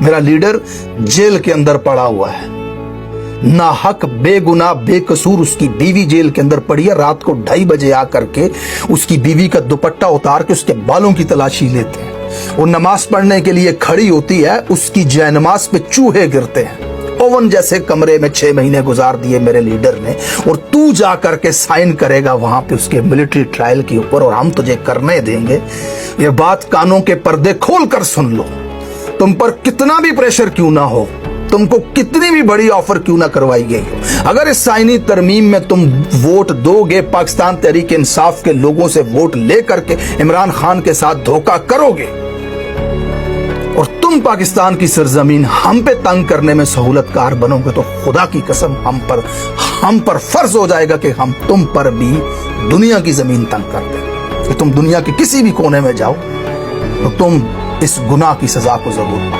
मेरा leader jail के अंदर पड़ा हुआ है, नाहक बेगुनाह बेकसूर उसकी बीवी जेल के अंदर पड़ी है। रात को 2:30 बजे आकर के उसकी बीवी का दुपट्टा उतार के उसके बालों की तलाशी लेते हैं। वो नमाज पढ़ने के लिए खड़ी होती है, उसकी जयनमाज पे चूहे गिरते हैं। ओवन जैसे कमरे में 6 महीने गुजार दिए मेरे लीडर ने, और तू जा करके साइन करेगा वहां पे उसके मिलिट्री ट्रायल के ऊपर, और हम तुझे करने देंगे। ये बात कानों के पर्दे खोल कर सुन लो। तुम पर कितना भी प्रेशर क्यों ना हो, तुमको कितनी भी बड़ी ऑफर क्यों ना करवाई गई हो, अगर इस आईनी तरमीम में तुम वोट दोगे, पाकिस्तान तहरीक इंसाफ के लोगों से वोट लेकर के इमरान खान के साथ धोखा करोगे और तुम पाकिस्तान की सरजमीन हम पे तंग करने में सहूलतकार बनोगे, तो खुदा की कसम हम पर फर्ज हो जाएगा कि हम तुम पर भी दुनिया की जमीन तंग कर दें। कि तुम दुनिया के किसी भी कोने में जाओ तो तुम इस गुनाह की सजा को जरूर